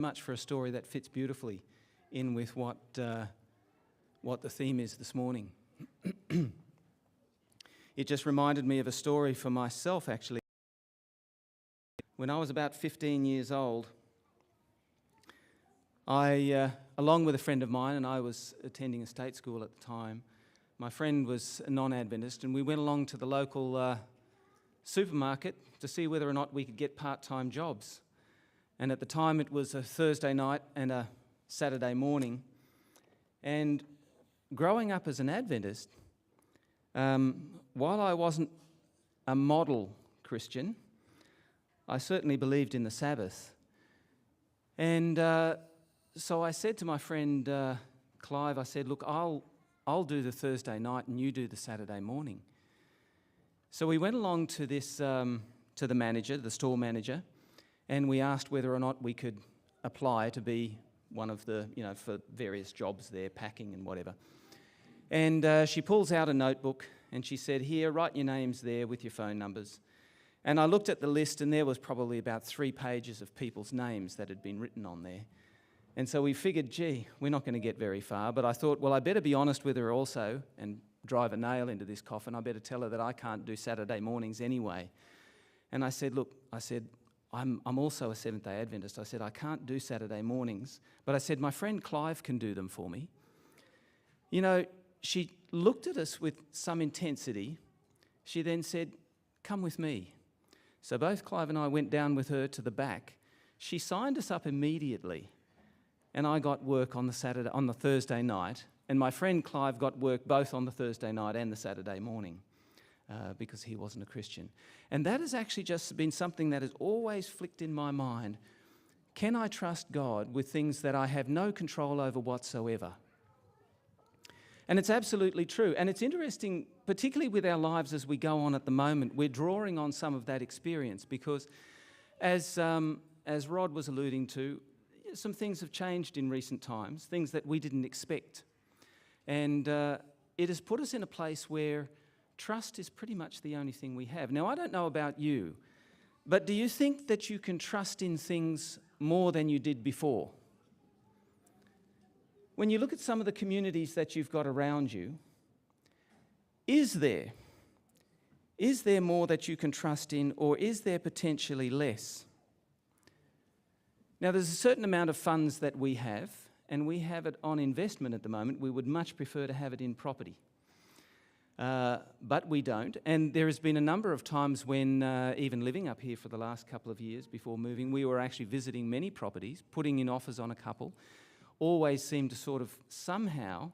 much for a story that fits beautifully in with what the theme is this morning. It just reminded me of a story for myself, actually. When I was about 15 years old, I, along with a friend of mine, and I was attending a state school at the time, my friend was a non-Adventist, and we went along to the local supermarket to see whether or not we could get part-time jobs. And at the time it was a Thursday night and a Saturday morning. And growing up as an Adventist, while I wasn't a model Christian, I certainly believed in the Sabbath. And so I said to my friend Clive, I said, look, I'll do the Thursday night and you do the Saturday morning. So we went along to this, to the manager, the store manager, and we asked whether or not we could apply to be one of the, for various jobs there, packing and whatever. And she pulls out a notebook and she said, here, write your names there with your phone numbers. And I looked at the list and there was probably about 3 pages of people's names that had been written on there. And so we figured, gee, we're not going to get very far. But I thought, well, I better be honest with her also and drive a nail into this coffin. I better tell her that I can't do Saturday mornings anyway. And I said, look, I'm also a Seventh-day Adventist. I said, I can't do Saturday mornings. But I said, my friend Clive can do them for me. She looked at us with some intensity. She then said, come with me. So both Clive and I went down with her to the back. She signed us up immediately. And I got work on the Thursday night. And my friend Clive got work both on the Thursday night and the Saturday morning. Because he wasn't a Christian. And that has actually just been something that has always flicked in my mind. Can I trust God with things that I have no control over whatsoever? And it's absolutely true. And it's interesting, particularly with our lives as we go on at the moment, we're drawing on some of that experience because as Rod was alluding to, some things have changed in recent times, things that we didn't expect. And it has put us in a place where trust is pretty much the only thing we have. Now, I don't know about you, but do you think that you can trust in things more than you did before? When you look at some of the communities that you've got around you, is there more that you can trust in, or is there potentially less? Now, there's a certain amount of funds that we have, and we have it on investment at the moment. We would much prefer to have it in property. But we don't. And there has been a number of times when, even living up here for the last couple of years before moving, we were actually visiting many properties, putting in offers on a couple, always seemed to sort of somehow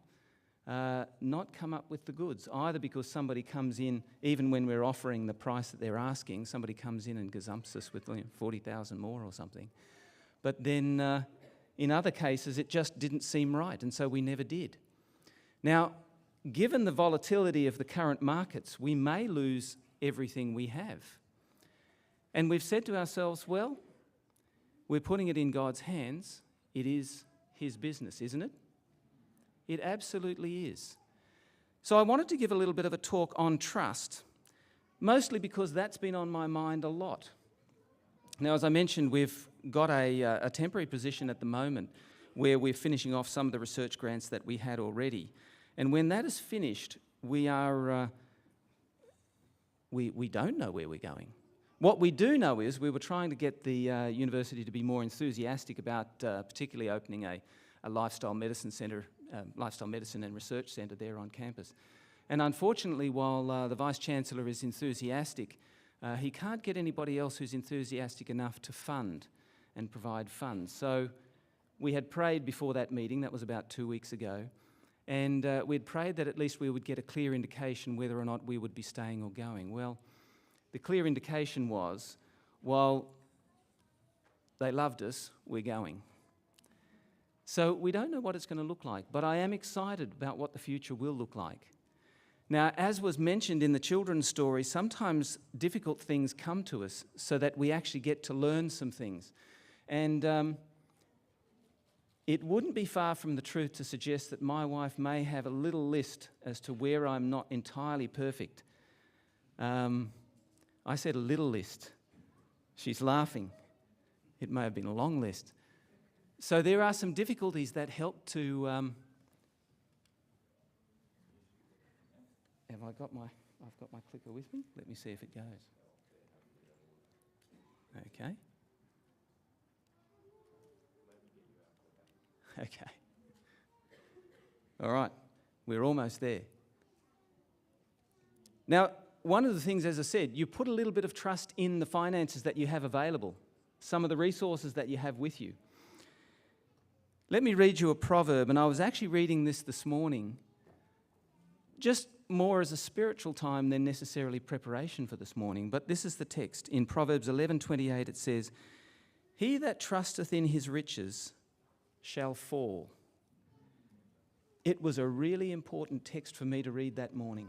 not come up with the goods, either because somebody comes in, even when we're offering the price that they're asking, somebody comes in and gazumps us with 40,000 more or something. But then in other cases, it just didn't seem right, and so we never did. Now, given the volatility of the current markets, we may lose everything we have. And we've said to ourselves, well, we're putting it in God's hands. It is His business, isn't it? It absolutely is. So I wanted to give a little bit of a talk on trust, mostly because that's been on my mind a lot. Now, as I mentioned, we've got a temporary position at the moment where we're finishing off some of the research grants that we had already. And when that is finished, we don't know where we're going. What we do know is we were trying to get the university to be more enthusiastic about particularly opening a lifestyle medicine centre, lifestyle medicine and research centre there on campus. And unfortunately, while the Vice-Chancellor is enthusiastic, he can't get anybody else who's enthusiastic enough to fund and provide funds. So we had prayed before that meeting, that was about 2 weeks ago, and we'd prayed that at least we would get a clear indication whether or not we would be staying or going. Well, the clear indication was, while they loved us, we're going. So we don't know what it's going to look like, but I am excited about what the future will look like. Now, as was mentioned in the children's story, sometimes difficult things come to us so that we actually get to learn some things. And it wouldn't be far from the truth to suggest that my wife may have a little list as to where I'm not entirely perfect. I said a little list. She's laughing. It may have been a long list. So there are some difficulties that help to... I've got my clicker with me. Let me see if it goes. Okay. Okay. All right. We're almost there. Now, one of the things, as I said, you put a little bit of trust in the finances that you have available, some of the resources that you have with you. Let me read you a proverb, and I was actually reading this morning, just more as a spiritual time than necessarily preparation for this morning. But this is the text. In Proverbs 11:28 it says, "He that trusteth in his riches shall fall." It was a really important text for me to read that morning,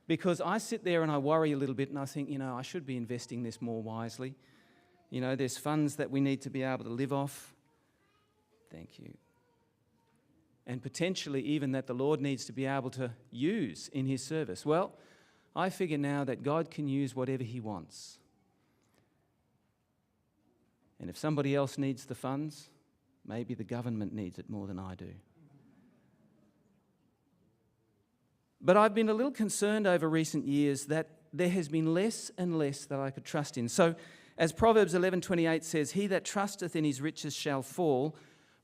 because I sit there and I worry a little bit and I think, I should be investing this more wisely. There's funds that we need to be able to live off. Thank you. And potentially even that the Lord needs to be able to use in his service. Well, I figure now that God can use whatever he wants. And if somebody else needs the funds, maybe the government needs it more than I do. But I've been a little concerned over recent years that there has been less and less that I could trust in. So as Proverbs 11:28 says, "He that trusteth in his riches shall fall,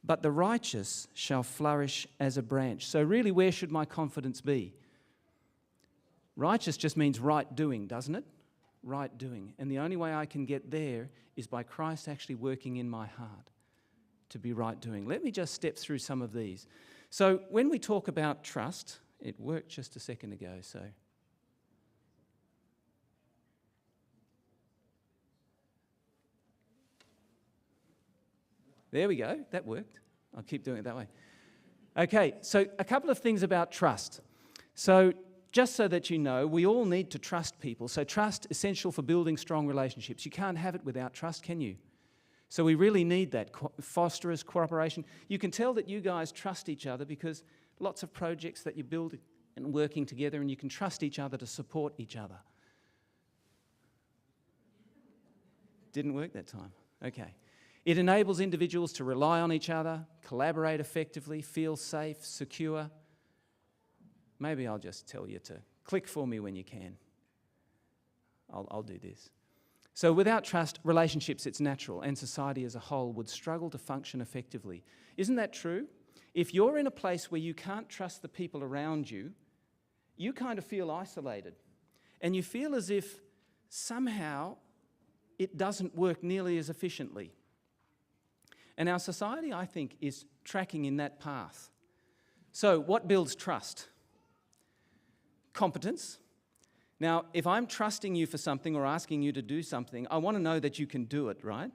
but the righteous shall flourish as a branch." So really, where should my confidence be? Righteous just means right doing, doesn't it? Right doing. And the only way I can get there is by Christ actually working in my heart to be right doing. Let me just step through some of these. So when we talk about trust, it worked just a second ago, so... There we go, that worked. I'll keep doing it that way. Okay, so a couple of things about trust. So just so that you know, we all need to trust people. So trust, essential for building strong relationships. You can't have it without trust, can you? So we really need that. Fosterers, cooperation. You can tell that you guys trust each other because lots of projects that you build and working together, and you can trust each other to support each other. Didn't work that time. Okay. It enables individuals to rely on each other, collaborate effectively, feel safe, secure. Maybe I'll just tell you to click for me when you can. I'll do this. So without trust, relationships, it's natural, and society as a whole would struggle to function effectively. Isn't that true? If you're in a place where you can't trust the people around you, you kind of feel isolated. And you feel as if somehow it doesn't work nearly as efficiently. And our society, I think, is tracking in that path. So what builds trust? Competence. Now, if I'm trusting you for something or asking you to do something, I want to know that you can do it, right?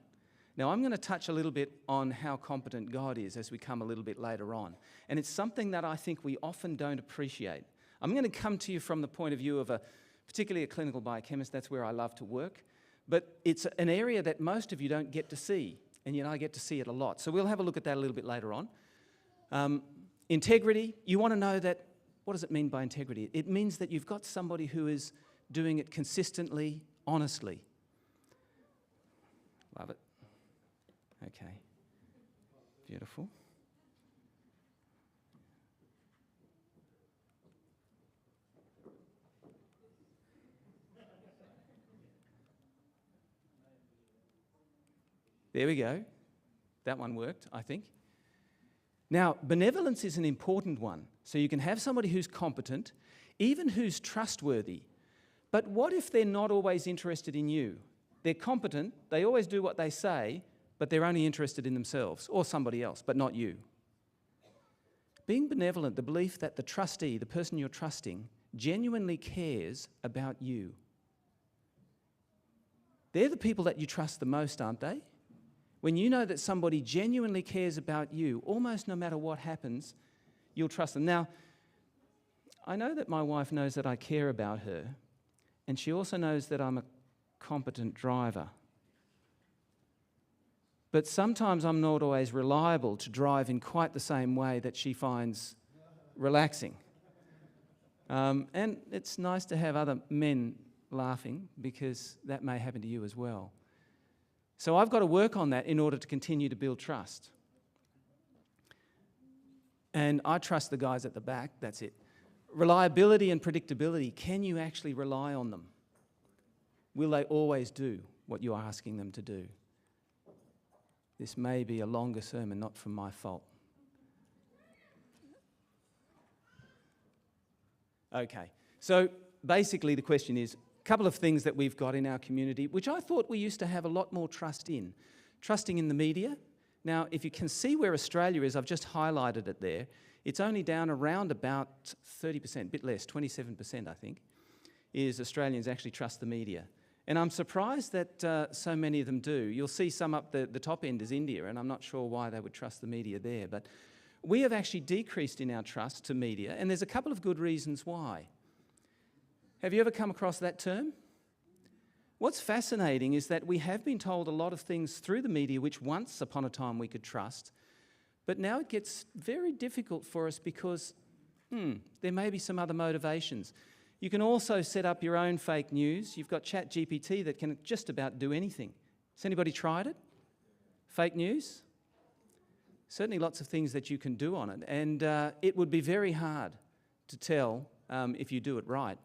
Now, I'm going to touch a little bit on how competent God is as we come a little bit later on. And it's something that I think we often don't appreciate. I'm going to come to you from the point of view of particularly a clinical biochemist. That's where I love to work. But it's an area that most of you don't get to see. And yet I get to see it a lot. So we'll have a look at that a little bit later on. Integrity, you want to know that, what does it mean by integrity? It means that you've got somebody who is doing it consistently, honestly. Love it. Okay. Beautiful. There we go. That one worked, I think. Now, benevolence is an important one. So you can have somebody who's competent, even who's trustworthy. But what if they're not always interested in you? They're competent, they always do what they say, but they're only interested in themselves or somebody else, but not you. Being benevolent, the belief that the trustee, the person you're trusting, genuinely cares about you. They're the people that you trust the most, aren't they? When you know that somebody genuinely cares about you, almost no matter what happens, you'll trust them. Now, I know that my wife knows that I care about her, and she also knows that I'm a competent driver. But sometimes I'm not always reliable to drive in quite the same way that she finds relaxing. And it's nice to have other men laughing, because that may happen to you as well. So I've got to work on that in order to continue to build trust. And I trust the guys at the back, that's it. Reliability and predictability, can you actually rely on them? Will they always do what you're asking them to do? This may be a longer sermon, not from my fault. Okay, so basically the question is, a couple of things that we've got in our community, which I thought we used to have a lot more trust in. Trusting in the media. Now, if you can see where Australia is, I've just highlighted it there. It's only down around about 30%, a bit less, 27% I think, is Australians actually trust the media. And I'm surprised that so many of them do. You'll see some up the top end is India, and I'm not sure why they would trust the media there. But we have actually decreased in our trust to media, and there's a couple of good reasons why. Have you ever come across that term? What's fascinating is that we have been told a lot of things through the media which once upon a time we could trust, but now it gets very difficult for us because there may be some other motivations. You can also set up your own fake news. You've got ChatGPT that can just about do anything. Has anybody tried it? Fake news? Certainly lots of things that you can do on it, and it would be very hard to tell if you do it right.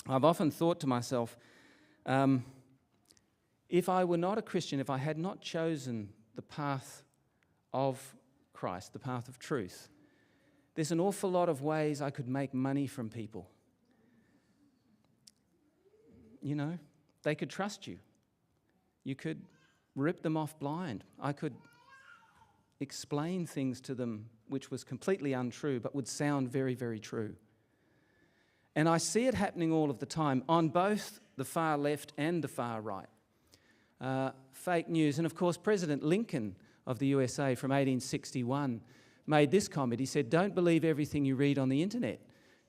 I've often thought to myself, if I were not a Christian, if I had not chosen the path of Christ, the path of truth, there's an awful lot of ways I could make money from people. You know, they could trust you. You could rip them off blind. I could explain things to them which was completely untrue but would sound very, very true. And I see it happening all of the time on both the far left and the far right. Fake news. And of course, President Lincoln of the USA from 1861 made this comment. He said, "Don't believe everything you read on the internet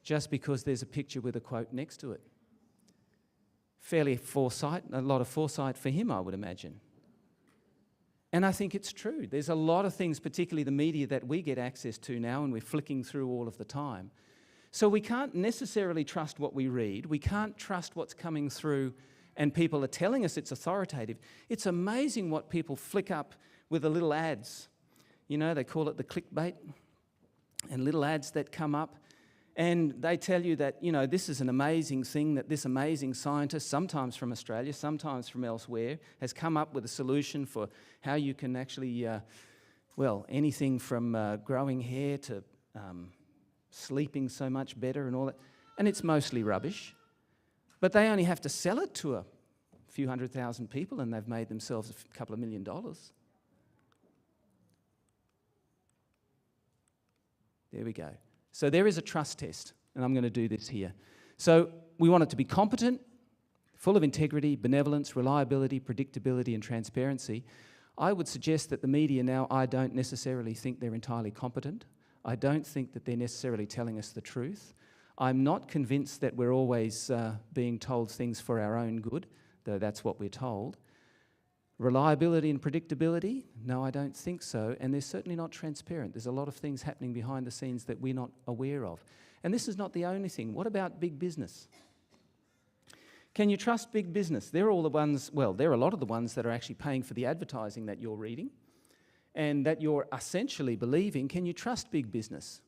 just because there's a picture with a quote next to it." Fairly foresight, a lot of foresight for him, I would imagine. And I think it's true. There's a lot of things, particularly the media, that we get access to now and we're flicking through all of the time. So we can't necessarily trust what we read. We can't trust what's coming through and people are telling us it's authoritative. It's amazing what people flick up with the little ads. You know, they call it the clickbait, and little ads that come up. And they tell you that, you know, this is an amazing thing, that this amazing scientist, sometimes from Australia, sometimes from elsewhere, has come up with a solution for how you can actually, anything from growing hair to sleeping so much better and all that. And it's mostly rubbish. But they only have to sell it to a few 100,000 people and they've made themselves a couple of $1 million. There we go. So there is a trust test, and I'm going to do this here. So we want it to be competent, full of integrity, benevolence, reliability, predictability, and transparency. I would suggest that the media now, I don't necessarily think they're entirely competent. I don't think that they're necessarily telling us the truth. I'm not convinced that we're always being told things for our own good, though that's what we're told. Reliability and predictability? No, I don't think so, and they're certainly not transparent. There's a lot of things happening behind the scenes that we're not aware of. And this is not the only thing. What about big business? Can you trust big business? They're all the ones, well, they're a lot of the ones that are actually paying for the advertising that you're reading and that you're essentially believing. Can you trust big business?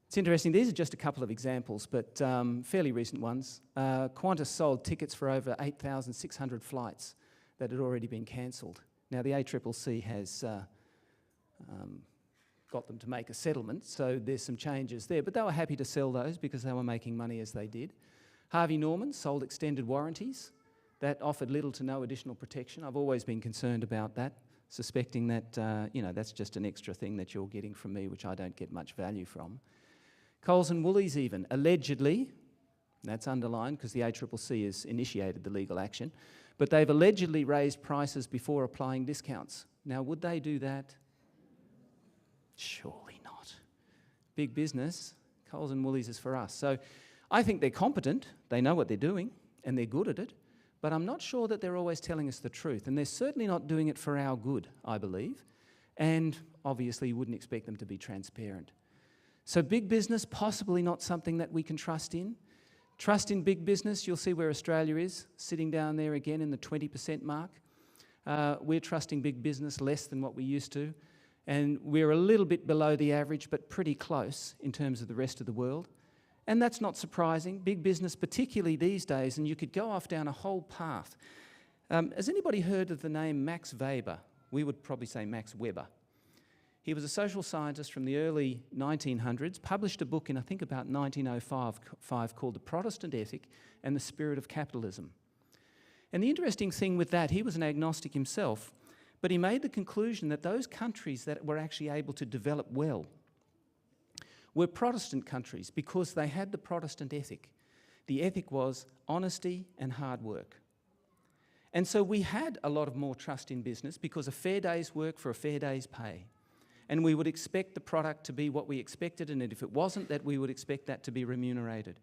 It's interesting, these are just a couple of examples, but fairly recent ones. Qantas sold tickets for over 8,600 flights that had already been cancelled. Now, the ACCC has got them to make a settlement, so there's some changes there, but they were happy to sell those because they were making money as they did. Harvey Norman sold extended warranties. That offered little to no additional protection. I've always been concerned about that, suspecting that, that's just an extra thing that you're getting from me, which I don't get much value from. Coles and Woolies even, allegedly, that's underlined because the ACCC has initiated the legal action, but they've allegedly raised prices before applying discounts. Now, would they do that? Surely not. Big business, Coles and Woolies is for us. So I think they're competent, they know what they're doing, and they're good at it, but I'm not sure that they're always telling us the truth, and they're certainly not doing it for our good, I believe, and obviously you wouldn't expect them to be transparent. So big business, possibly not something that we can trust in. Trust in big business, you'll see where Australia is, sitting down there again in the 20% mark. We're trusting big business less than what we used to. And we're a little bit below the average, but pretty close in terms of the rest of the world. And that's not surprising. Big business, particularly these days, and you could go off down a whole path. Has anybody heard of the name Max Weber? We would probably say Max Weber. He was a social scientist from the early 1900s, published a book in, I think, about 1905 called The Protestant Ethic and the Spirit of Capitalism. And the interesting thing with that, he was an agnostic himself, but he made the conclusion that those countries that were actually able to develop well were Protestant countries because they had the Protestant ethic. The ethic was honesty and hard work. And so we had a lot of more trust in business because a fair day's work for a fair day's pay. And we would expect the product to be what we expected, and if it wasn't, that we would expect that to be remunerated.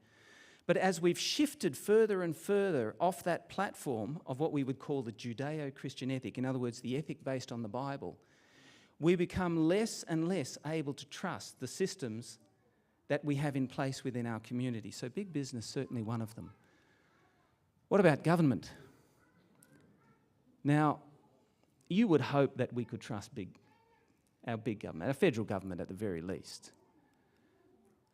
But as we've shifted further and further off that platform of what we would call the Judeo-Christian ethic, in other words, the ethic based on the Bible, we become less and less able to trust the systems that we have in place within our community. So big business, certainly one of them. What about government? Now, you would hope that we could trust our big government, our federal government at the very least.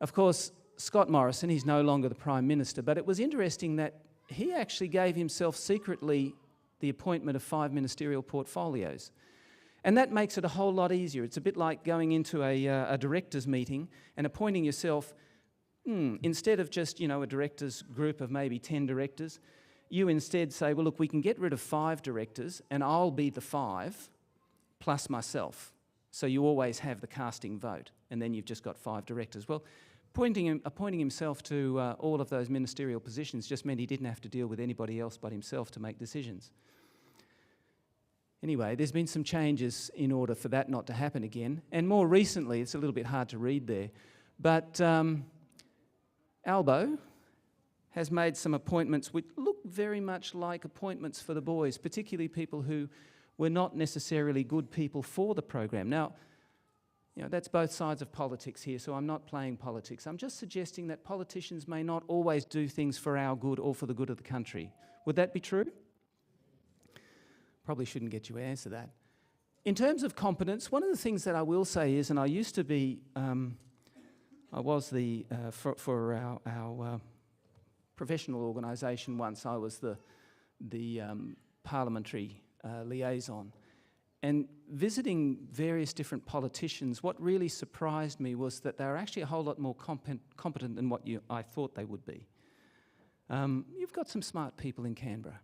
Of course, Scott Morrison, he's no longer the Prime Minister, but it was interesting that he actually gave himself secretly the appointment of 5 ministerial portfolios. And that makes it a whole lot easier. It's a bit like going into a directors' meeting and appointing yourself, instead of just, a directors' group of maybe 10 directors, you instead say, well, look, we can get rid of 5 directors and I'll be the 5 plus myself. So you always have the casting vote, and then you've just got 5 directors. Well, appointing himself to all of those ministerial positions just meant he didn't have to deal with anybody else but himself to make decisions. Anyway, there's been some changes in order for that not to happen again. And more recently, it's a little bit hard to read there, but Albo has made some appointments which look very much like appointments for the boys, particularly people who were not necessarily good people for the program. Now, that's both sides of politics here, so I'm not playing politics. I'm just suggesting that politicians may not always do things for our good or for the good of the country. Would that be true? Probably shouldn't get you to answer that. In terms of competence, one of the things that I will say is, and I used to be, I was the, for our professional organisation once, I was the parliamentary liaison. And visiting various different politicians, what really surprised me was that they were actually a whole lot more competent than what I thought they would be. You've got some smart people in Canberra.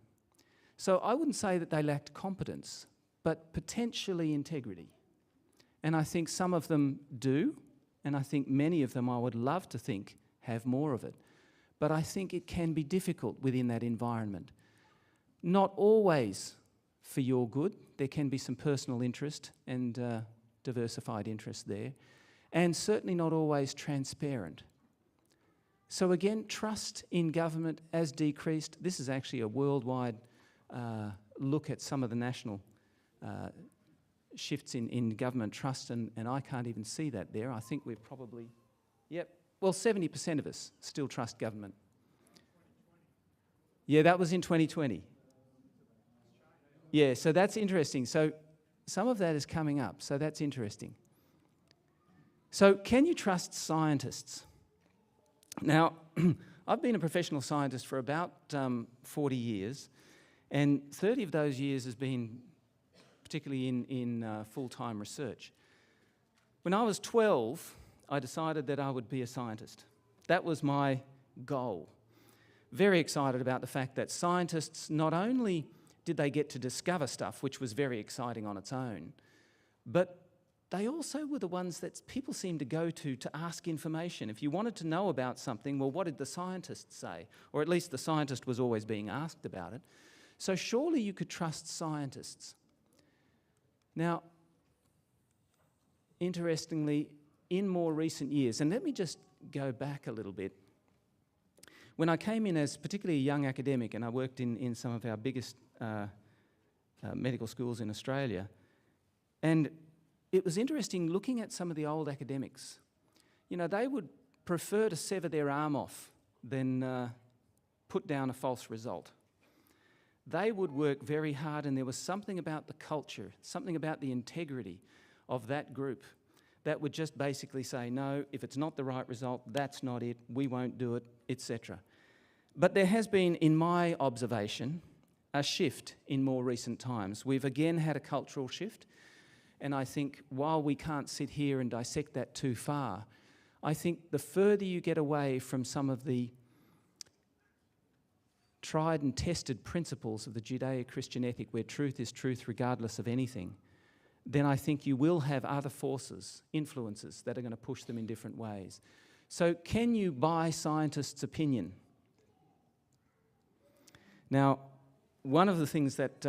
So I wouldn't say that they lacked competence, but potentially integrity. And I think some of them do, and I think many of them, I would love to think, have more of it. But I think it can be difficult within that environment. Not always for your good. There can be some personal interest and diversified interest there, and certainly not always transparent. So again, trust in government has decreased. This is actually a worldwide look at some of the national shifts in government trust, and I can't even see that there. I think we're probably, 70% of us still trust government. Yeah, that was in 2020. Yeah, so that's interesting. So some of that is coming up, so that's interesting. So can you trust scientists? Now, I've been a professional scientist for about 40 years, and 30 of those years has been particularly in full-time research. When I was 12, I decided that I would be a scientist. That was my goal. Very excited about the fact that scientists not only did they get to discover stuff, which was very exciting on its own, but they also were the ones that people seemed to go to ask information. If you wanted to know about something, well, what did the scientist say? Or at least the scientist was always being asked about it. So surely you could trust scientists. Now, interestingly, in more recent years, and let me just go back a little bit. When I came in as particularly a young academic, and I worked in some of our biggest medical schools in Australia, and it was interesting looking at some of the old academics. They would prefer to sever their arm off than put down a false result. They would work very hard, and there was something about the culture, something about the integrity of that group that would just basically say, no, if it's not the right result, that's not it, we won't do it, etc. But there has been, in my observation, a shift in more recent times. We've again had a cultural shift, and I think while we can't sit here and dissect that too far, I think the further you get away from some of the tried and tested principles of the Judeo-Christian ethic, where truth is truth regardless of anything, then I think you will have other forces, influences, that are going to push them in different ways. So can you buy scientists' opinion? Now, one of the things that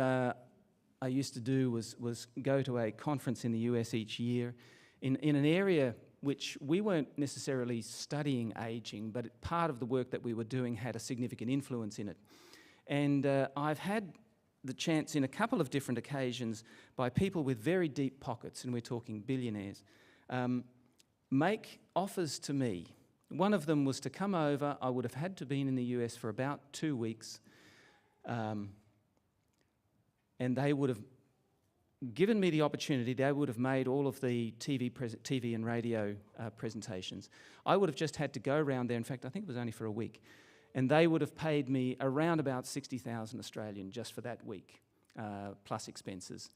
I used to do was go to a conference in the US each year in an area which we weren't necessarily studying ageing, but part of the work that we were doing had a significant influence in it. And I've had the chance in a couple of different occasions by people with very deep pockets, and we're talking billionaires, make offers to me. One of them was to come over. I would have had to been in the US for about 2 weeks, and they would have given me the opportunity. They would have made all of the TV and radio presentations. I would have just had to go around there. In fact, I think it was only for a week. And they would have paid me around about 60,000 Australian just for that week, plus expenses,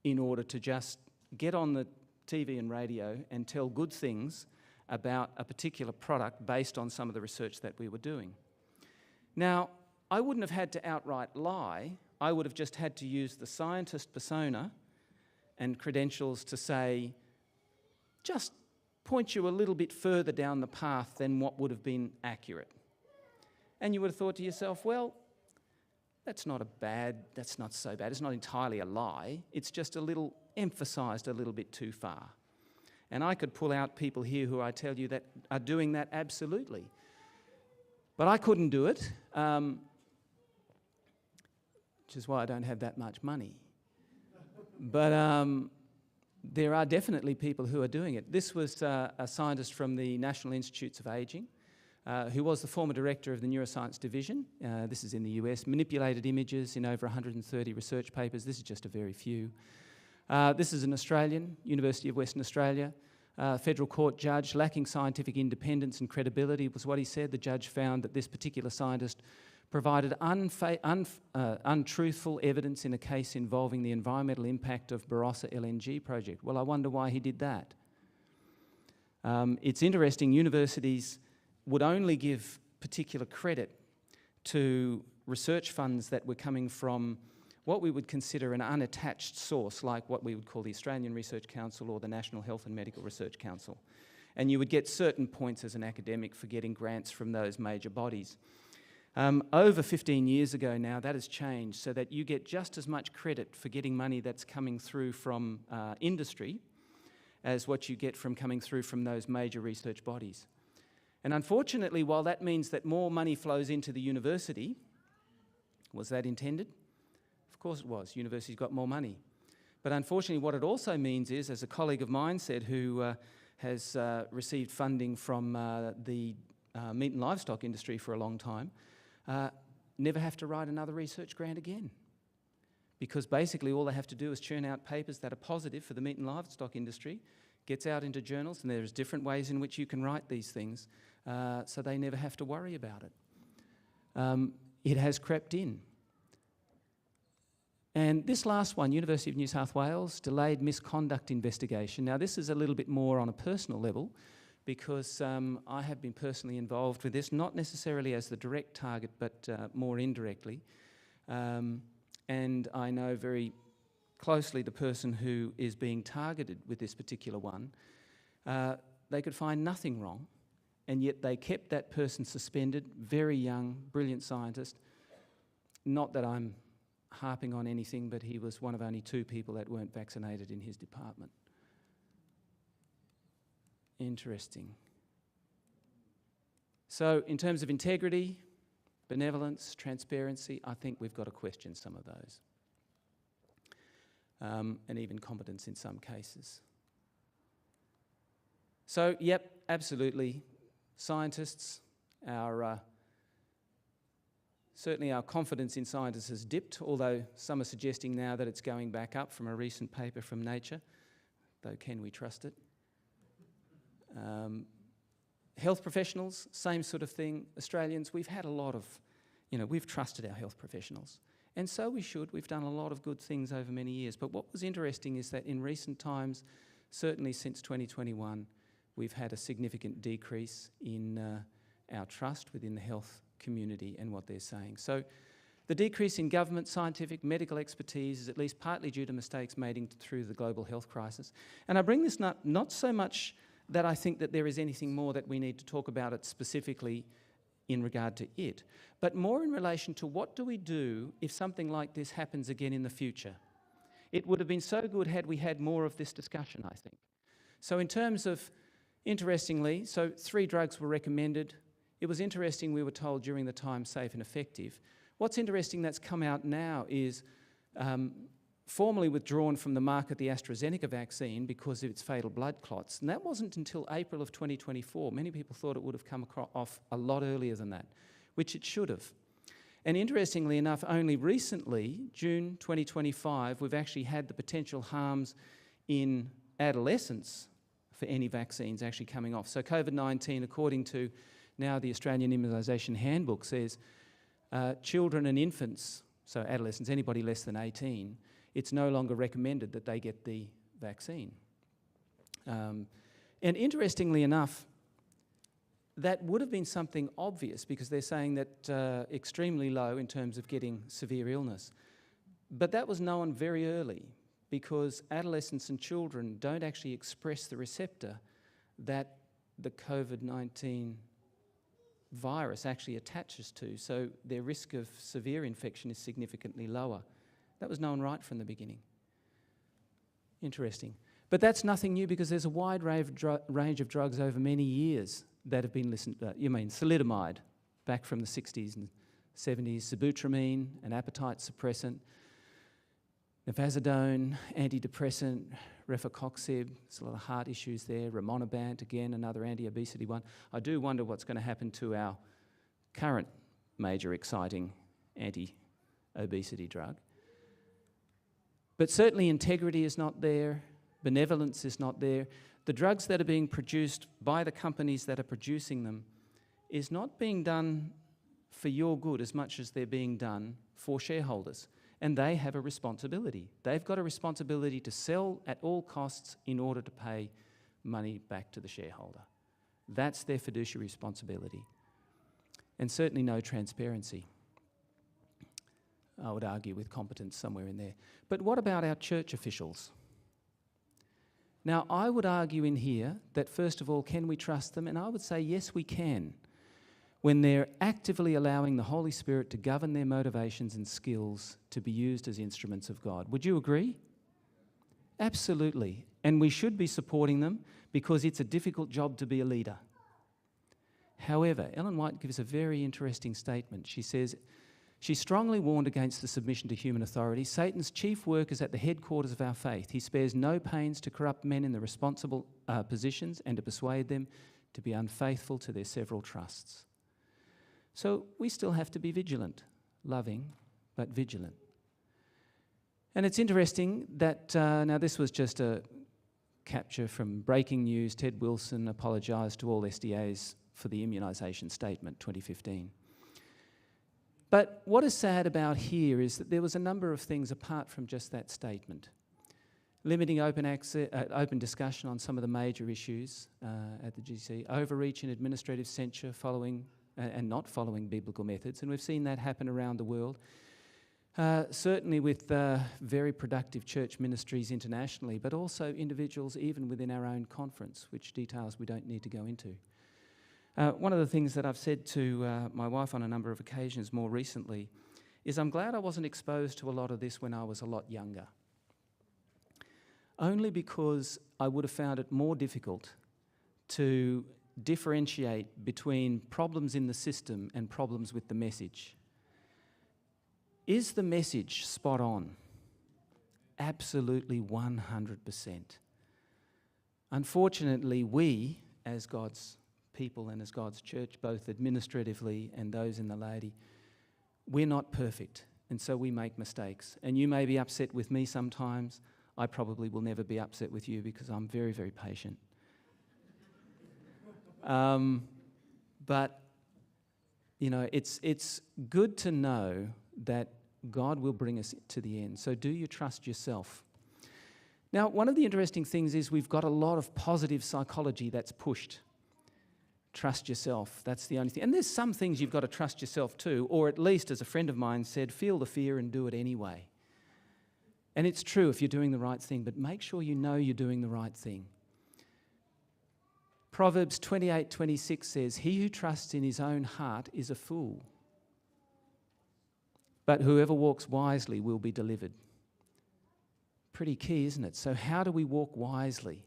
in order to just get on the TV and radio and tell good things about a particular product based on some of the research that we were doing. Now, I wouldn't have had to outright lie. I would have just had to use the scientist persona and credentials to say, just point you a little bit further down the path than what would have been accurate. And you would have thought to yourself, well, that's not so bad. It's not entirely a lie. It's just a little emphasised a little bit too far. And I could pull out people here who I tell you that are doing that absolutely. But I couldn't do it, which is why I don't have that much money. But there are definitely people who are doing it. This was a scientist from the National Institutes of Aging, who was the former director of the Neuroscience Division. This is in the US, manipulated images in over 130 research papers. This is just a very few. This is an Australian, University of Western Australia, federal court judge, lacking scientific independence and credibility was what he said. The judge found that this particular scientist provided untruthful evidence in a case involving the environmental impact of Barossa LNG project. Well, I wonder why he did that. It's interesting, universities would only give particular credit to research funds that were coming from what we would consider an unattached source, like what we would call the Australian Research Council or the National Health and Medical Research Council. And you would get certain points as an academic for getting grants from those major bodies. Over 15 years ago now, that has changed so that you get just as much credit for getting money that's coming through from industry as what you get from coming through from those major research bodies. And unfortunately, while that means that more money flows into the university, was that intended? Of course it was. Universities got more money. But unfortunately, what it also means is, as a colleague of mine said, who has received funding from the meat and livestock industry for a long time, never have to write another research grant again. Because basically all they have to do is churn out papers that are positive for the meat and livestock industry, gets out into journals, and there's different ways in which you can write these things, so they never have to worry about it. It has crept in. And this last one, University of New South Wales, delayed misconduct investigation. Now this is a little bit more on a personal level, because I have been personally involved with this, not necessarily as the direct target, but more indirectly. And I know very closely the person who is being targeted with this particular one. They could find nothing wrong, and yet they kept that person suspended, very young, brilliant scientist. Not that I'm harping on anything, but he was one of only 2 people that weren't vaccinated in his department. Interesting. So in terms of integrity, benevolence, transparency, I think we've got to question some of those. And even competence in some cases. So, yep, absolutely. Scientists, certainly our confidence in scientists has dipped, although some are suggesting now that it's going back up from a recent paper from Nature. though can we trust it? Health professionals, same sort of thing. Australians, we've had a lot of, we've trusted our health professionals. And so we should. We've done a lot of good things over many years. But what was interesting is that in recent times, certainly since 2021, we've had a significant decrease in our trust within the health community and what they're saying. So the decrease in government, scientific, medical expertise is at least partly due to mistakes made through the global health crisis. And I bring this not so much that I think that there is anything more that we need to talk about it specifically in regard to it, but more in relation to what do we do if something like this happens again in the future. It would have been so good had we had more of this discussion, I think. So in terms of, interestingly, 3 drugs were recommended. It was interesting we were told during the time safe and effective. What's interesting that's come out now is formally withdrawn from the market the AstraZeneca vaccine because of its fatal blood clots. And that wasn't until April of 2024. Many people thought it would have come off a lot earlier than that, which it should have. And interestingly enough, only recently, June 2025, we've actually had the potential harms in adolescents for any vaccines actually coming off. So COVID-19, according to now the Australian Immunisation Handbook, says children and infants, so adolescents, anybody less than 18, it's no longer recommended that they get the vaccine. And interestingly enough, that would have been something obvious because they're saying that extremely low in terms of getting severe illness. But that was known very early because adolescents and children don't actually express the receptor that the COVID-19 virus actually attaches to, so their risk of severe infection is significantly lower. That was known right from the beginning. Interesting. But that's nothing new because there's a wide range of drugs over many years that have been listened to. You mean thalidomide, back from the 60s and 70s, sibutramine, an appetite suppressant, navazodone, antidepressant, rifecoxib, there's a lot of heart issues there, rimonabant, again, another anti-obesity one. I do wonder what's going to happen to our current major exciting anti-obesity drug. But certainly integrity is not there, benevolence is not there. The drugs that are being produced by the companies that are producing them is not being done for your good as much as they're being done for shareholders. And they have a responsibility. They've got a responsibility to sell at all costs in order to pay money back to the shareholder. That's their fiduciary responsibility. And certainly no transparency. I would argue with competence somewhere in there. But what about our church officials? Now, I would argue in here that first of all, can we trust them? And I would say yes, we can. When they're actively allowing the Holy Spirit to govern their motivations and skills to be used as instruments of God. Would you agree? Absolutely. And we should be supporting them because it's a difficult job to be a leader. However, Ellen White gives a very interesting statement. She says, she strongly warned against the submission to human authority. Satan's chief work is at the headquarters of our faith. He spares no pains to corrupt men in the responsible positions and to persuade them to be unfaithful to their several trusts. So we still have to be vigilant, loving, but vigilant. And it's interesting that, now this was just a capture from breaking news. Ted Wilson apologised to all SDAs for the immunisation statement 2015. But what is sad about here is that there was a number of things apart from just that statement. Limiting open access, open discussion on some of the major issues at the GC, overreach and administrative censure following and not following biblical methods, and we've seen that happen around the world. Certainly with very productive church ministries internationally, but also individuals even within our own conference, which details we don't need to go into. One of the things that I've said to my wife on a number of occasions more recently is I'm glad I wasn't exposed to a lot of this when I was a lot younger. Only because I would have found it more difficult to differentiate between problems in the system and problems with the message. Is the message spot on? Absolutely 100%. Unfortunately, we, as God's people and as God's church, both administratively and those in the laity, we're not perfect, and so we make mistakes. And you may be upset with me sometimes. I probably will never be upset with you because I'm very, very patient. But, you know, it's good to know that God will bring us to the end. So do you trust yourself? Now, one of the interesting things is we've got a lot of positive psychology that's pushed. Trust yourself. That's the only thing. And there's some things you've got to trust yourself too, or at least, as a friend of mine said, feel the fear and do it anyway. And it's true if you're doing the right thing, but make sure you know you're doing the right thing. Proverbs 28:26 says, "He who trusts in his own heart is a fool, but whoever walks wisely will be delivered." Pretty key, isn't it? So how do we walk wisely?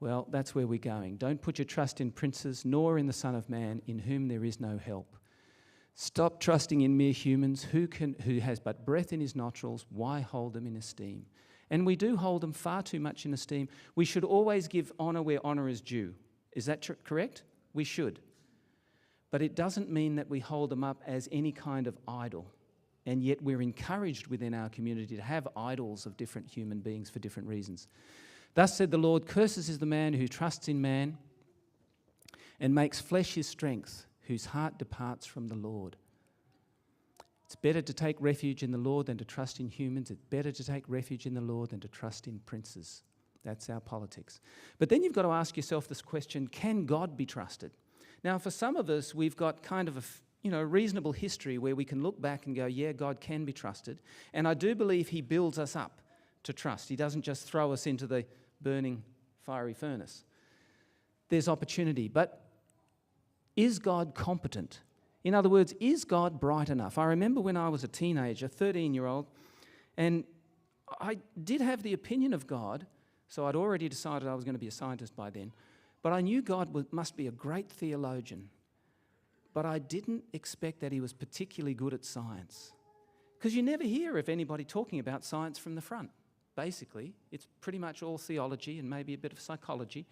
Well, that's where we're going. Don't put your trust in princes, nor in the Son of Man, in whom there is no help. Stop trusting in mere humans. Who has but breath in his nostrils? Why hold them in esteem? And we do hold them far too much in esteem. We should always give honour where honour is due. Is that correct? We should. But it doesn't mean that we hold them up as any kind of idol. And yet we're encouraged within our community to have idols of different human beings for different reasons. Thus said the Lord, "Cursed is the man who trusts in man and makes flesh his strength, whose heart departs from the Lord." It's better to take refuge in the Lord than to trust in humans. It's better to take refuge in the Lord than to trust in princes. That's our politics. But then you've got to ask yourself this question, can God be trusted? Now, for some of us, we've got kind of a reasonable history where we can look back and go, yeah, God can be trusted. And I do believe he builds us up to trust. He doesn't just throw us into the burning fiery furnace. There's opportunity. But is God competent? In other words, is God bright enough? I remember when I was a teenager, 13-year-old, and I did have the opinion of God, so I'd already decided I was going to be a scientist by then. But I knew God must be a great theologian. But I didn't expect that he was particularly good at science. Because you never hear of anybody talking about science from the front. Basically, it's pretty much all theology and maybe a bit of psychology.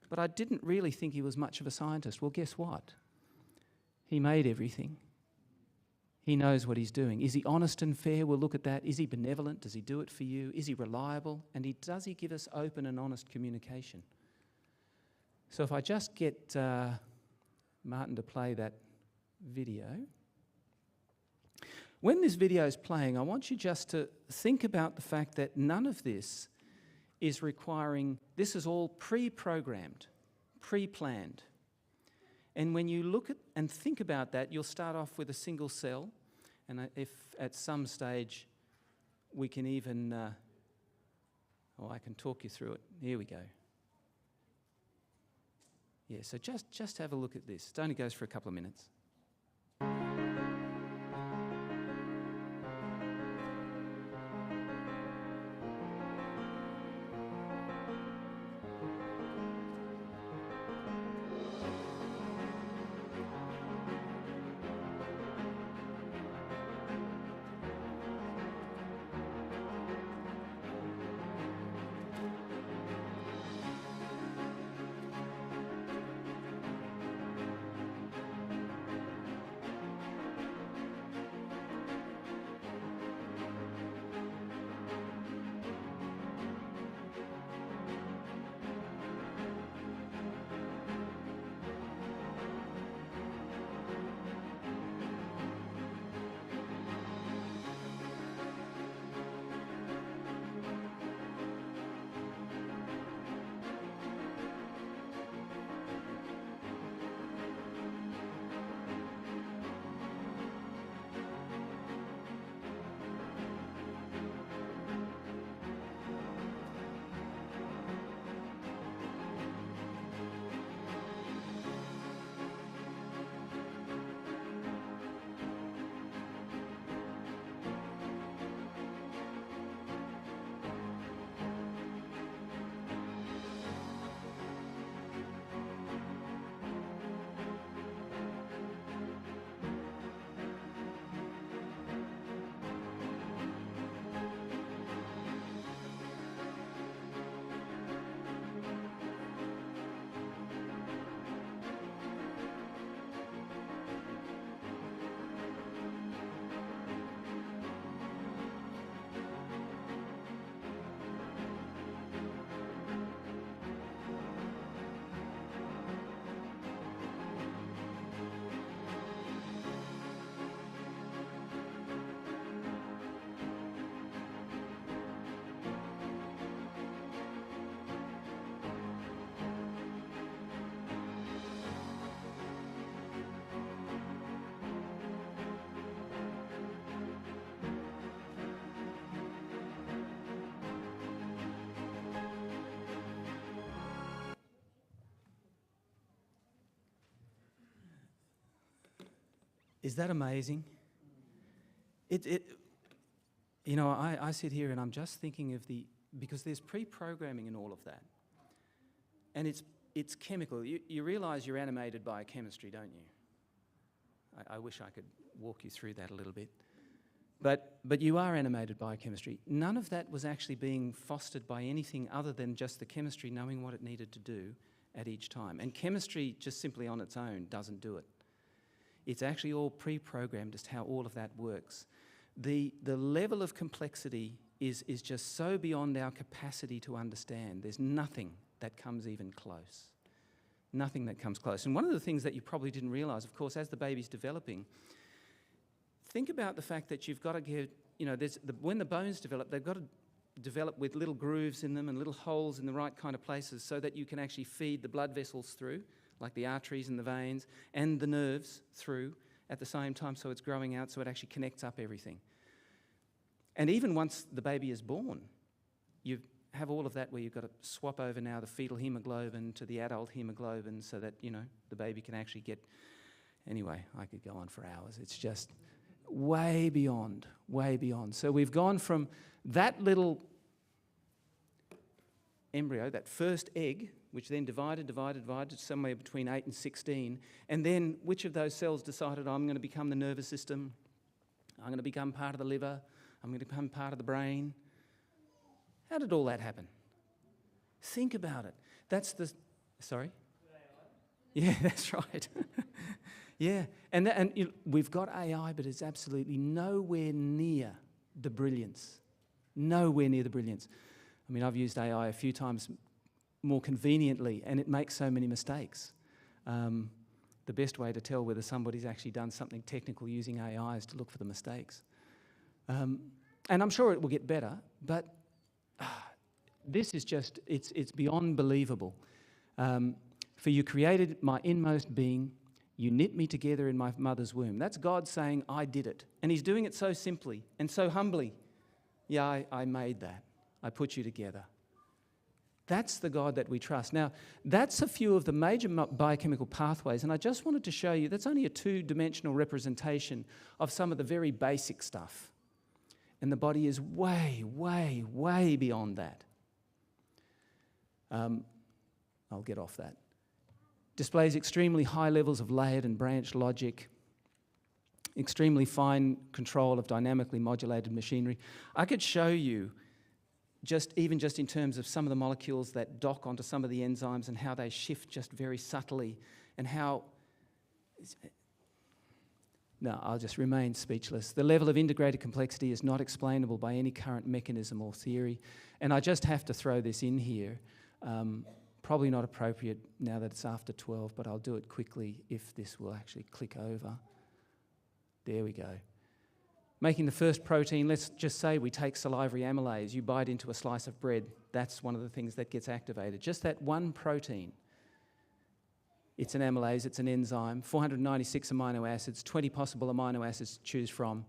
But I didn't really think he was much of a scientist. Well, guess what? He made everything. He knows what he's doing. Is he honest and fair? We'll look at that. Is he benevolent? Does he do it for you? Is he reliable? And does he give us open and honest communication? So if I just get Martin to play that video. When this video is playing, I want you just to think about the fact that none of this is requiring, this is all pre-programmed, pre-planned. And when you look at and think about that, you'll start off with a single cell, and if at some stage we can even, I can talk you through it. Here we go. Yeah, so just have a look at this. It only goes for a couple of minutes. Is that amazing? I sit here and I'm just thinking of because there's pre-programming in all of that. And it's chemical. You realise you're animated by chemistry, don't you? I wish I could walk you through that a little bit. But you are animated by chemistry. None of that was actually being fostered by anything other than just the chemistry knowing what it needed to do at each time. And chemistry just simply on its own doesn't do it. It's actually all pre-programmed as to how all of that works. The level of complexity is just so beyond our capacity to understand. There's nothing that comes even close. Nothing that comes close. And one of the things that you probably didn't realise, of course, as the baby's developing, think about the fact that you've got to get, when the bones develop, they've got to develop with little grooves in them and little holes in the right kind of places so that you can actually feed the blood vessels through, like the arteries and the veins, and the nerves through at the same time, so it's growing out, so it actually connects up everything. And even once the baby is born, you have all of that where you've got to swap over now the fetal hemoglobin to the adult hemoglobin so that, the baby can actually get... Anyway, I could go on for hours. It's just way beyond. So we've gone from that little embryo, that first egg, which then divided somewhere between 8 and 16, and then which of those cells decided, I'm going to become the nervous system, I'm going to become part of the liver, I'm going to become part of the brain. How did all that happen? Think about it. Sorry? Yeah, that's right. Yeah, and we've got AI, but it's absolutely nowhere near the brilliance. Nowhere near the brilliance. I mean, I've used AI a few times more conveniently, and it makes so many mistakes. The best way to tell whether somebody's actually done something technical using AI is to look for the mistakes. And I'm sure it will get better, but this is just, it's beyond believable. For you created my inmost being, you knit me together in my mother's womb. That's God saying, I did it. And he's doing it so simply and so humbly. Yeah, I made that. I put you together. That's the God that we trust. Now, that's a few of the major biochemical pathways, and I just wanted to show you that's only a two-dimensional representation of some of the very basic stuff. And the body is way, way, way beyond that. I'll get off that. Displays extremely high levels of layered and branched logic, extremely fine control of dynamically modulated machinery. I could show you just in terms of some of the molecules that dock onto some of the enzymes and how they shift just very subtly and how... No, I'll just remain speechless. The level of integrated complexity is not explainable by any current mechanism or theory. And I just have to throw this in here. Probably not appropriate now that it's after 12, but I'll do it quickly if this will actually click over. There we go. Making the first protein, let's just say we take salivary amylase. You bite into a slice of bread. That's one of the things that gets activated. Just that one protein. It's an amylase, it's an enzyme, 496 amino acids, 20 possible amino acids to choose from.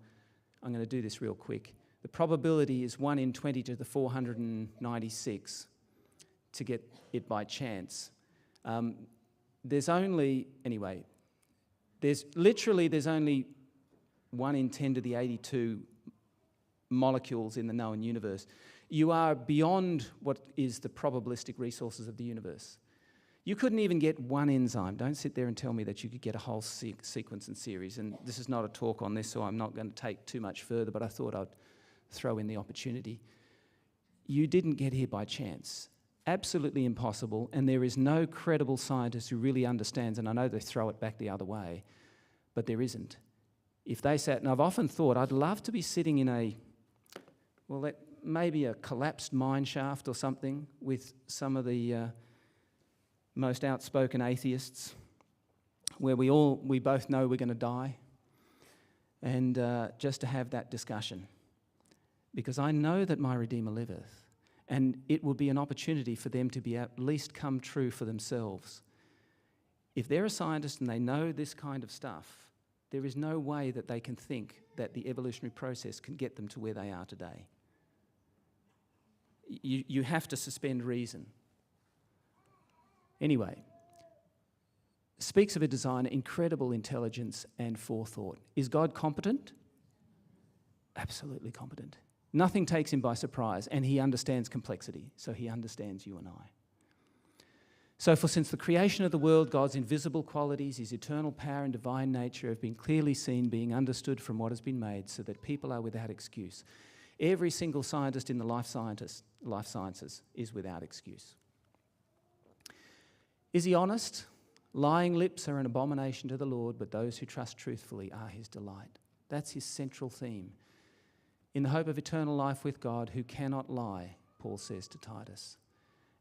I'm going to do this real quick. The probability is 1 in 20 to the 496 to get it by chance. There's only 1 in 10 to the 82 molecules in the known universe. You are beyond what is the probabilistic resources of the universe. You couldn't even get one enzyme. Don't sit there and tell me that you could get a whole sequence and series. And this is not a talk on this, so I'm not going to take too much further, but I thought I'd throw in the opportunity. You didn't get here by chance. Absolutely impossible, and there is no credible scientist who really understands, and I know they throw it back the other way, but there isn't. If they sat, and I've often thought, I'd love to be sitting in maybe a collapsed mine shaft or something with some of the most outspoken atheists, where we both know we're going to die, and just to have that discussion. Because I know that my Redeemer liveth, and it will be an opportunity for them to be at least come true for themselves. If they're a scientist and they know this kind of stuff, there is no way that they can think that the evolutionary process can get them to where they are today. You have to suspend reason. Anyway, speaks of a designer, incredible intelligence and forethought. Is God competent? Absolutely competent. Nothing takes him by surprise, and he understands complexity, so he understands you and I. So for since the creation of the world, God's invisible qualities, his eternal power and divine nature have been clearly seen, being understood from what has been made, so that people are without excuse. Every single scientist in the life sciences is without excuse. Is he honest? Lying lips are an abomination to the Lord, but those who trust truthfully are his delight. That's his central theme. In the hope of eternal life with God, who cannot lie, Paul says to Titus.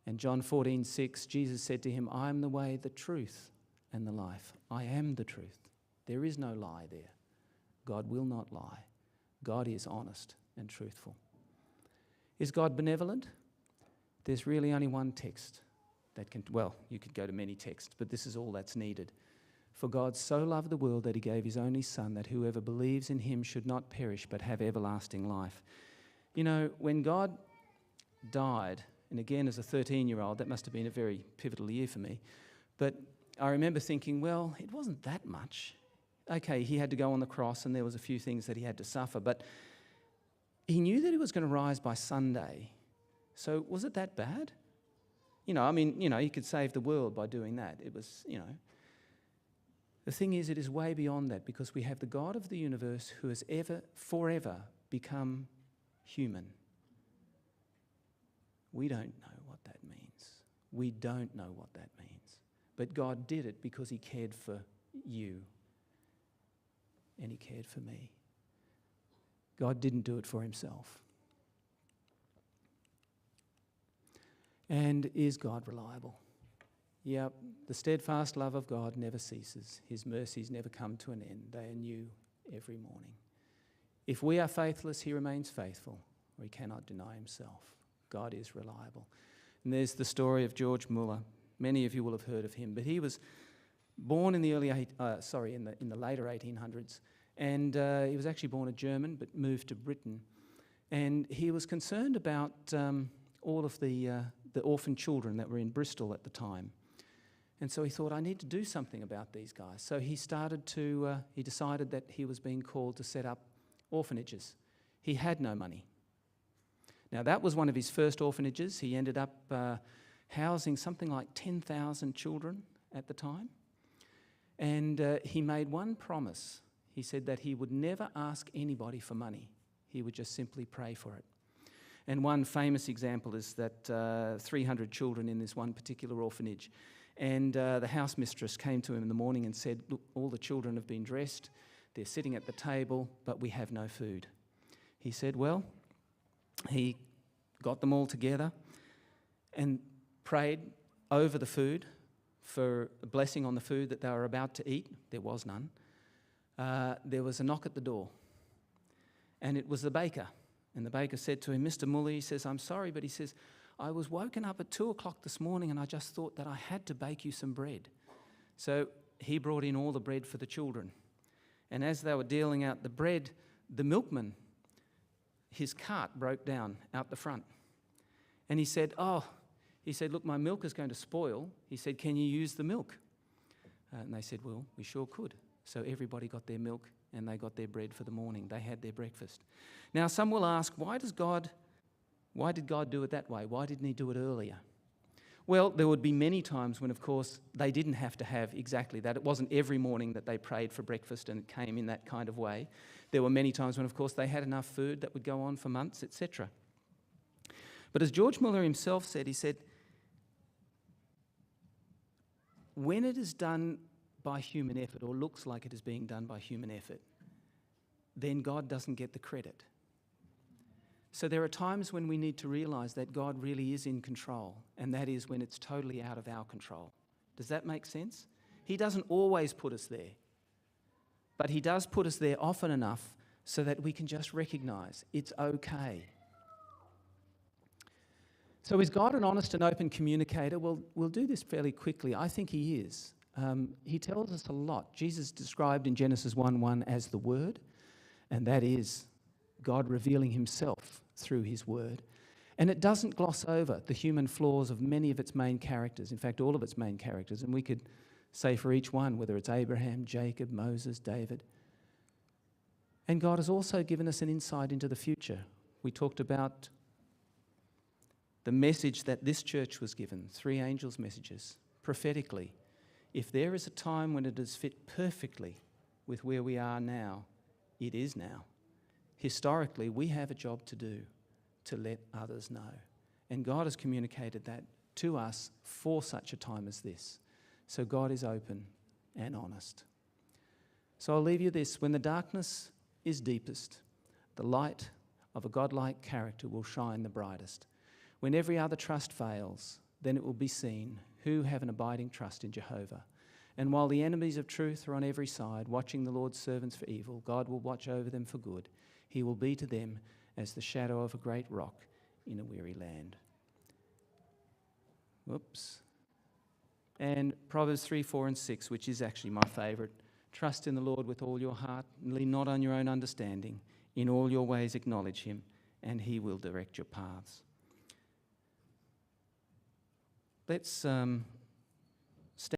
And John 14:6, Jesus said to him, I am the way, the truth, and the life. I am the truth. There is no lie there. God will not lie. God is honest and truthful. Is God benevolent? There's really only one text that can, well, you could go to many texts, but this is all that's needed. For God so loved the world that he gave his only Son, that whoever believes in him should not perish but have everlasting life. You know, when God died, and again as a 13-year-old, that must have been a very pivotal year for me, but I remember thinking, well, it wasn't that much. Okay, he had to go on the cross and there was a few things that he had to suffer, but he knew that he was going to rise by Sunday. So was it that bad? You know, I mean, you know, he could save the world by doing that. It was, you know. The thing is, it is way beyond that, because we have the God of the universe who has forever become human. We don't know what that means. We don't know what that means. But God did it because he cared for you and he cared for me. God didn't do it for himself. And is God reliable? Yep, the steadfast love of God never ceases. His mercies never come to an end. They are new every morning. If we are faithless, he remains faithful, or he cannot deny himself. God is reliable. And there's the story of George Muller. Many of you will have heard of him, but he was born in the in the later 1800s, and he was actually born a German, but moved to Britain. And he was concerned about all of the orphan children that were in Bristol at the time. And so he thought, I need to do something about these guys. So he decided that he was being called to set up orphanages. He had no money. Now, that was one of his first orphanages. He ended up housing something like 10,000 children at the time. And he made one promise. He said that he would never ask anybody for money. He would just simply pray for it. And one famous example is that 300 children in this one particular orphanage. And the house mistress came to him in the morning and said, look, all the children have been dressed. They're sitting at the table, but we have no food. He said, well, he got them all together and prayed over the food for a blessing on the food that they were about to eat. There was none. There was a knock at the door, and it was the baker. And the baker said to him, Mr. Muller, he says, I'm sorry, but he says, I was woken up at 2 o'clock this morning and I just thought that I had to bake you some bread. So he brought in all the bread for the children. And as they were dealing out the bread, the milkman, his cart broke down out the front. And he said, look, my milk is going to spoil. He said, can you use the milk? And they said, well, we sure could. So everybody got their milk and they got their bread for the morning. They had their breakfast. Now, some will ask, why did God do it that way? Why didn't he do it earlier? Well, there would be many times when, of course, they didn't have to have exactly that. It wasn't every morning that they prayed for breakfast and it came in that kind of way. There were many times when, of course, they had enough food that would go on for months, etc. But as George Muller himself said, he said, when it is done by human effort, or looks like it is being done by human effort, then God doesn't get the credit. So there are times when we need to realise that God really is in control, and that is when it's totally out of our control. Does that make sense? He doesn't always put us there, but he does put us there often enough so that we can just recognise it's okay. So is God an honest and open communicator? Well, we'll do this fairly quickly. I think he is. He tells us a lot. Jesus described in Genesis 1:1 as the Word, and that is God revealing himself through his word. And it doesn't gloss over the human flaws of many of its main characters, in fact, all of its main characters. And we could say for each one, whether it's Abraham, Jacob, Moses, David. And God has also given us an insight into the future. We talked about the message that this church was given, 3 angels' messages, prophetically. If there is a time when it is fit perfectly with where we are now, it is now. Historically, we have a job to do to let others know. And God has communicated that to us for such a time as this. So God is open and honest. So I'll leave you this. When the darkness is deepest, the light of a godlike character will shine the brightest. When every other trust fails, then it will be seen who have an abiding trust in Jehovah. And while the enemies of truth are on every side, watching the Lord's servants for evil, God will watch over them for good. He will be to them as the shadow of a great rock in a weary land. Whoops. And Proverbs 3, 4 and 6, which is actually my favourite. Trust in the Lord with all your heart, and lean not on your own understanding. In all your ways acknowledge him, and he will direct your paths. Let's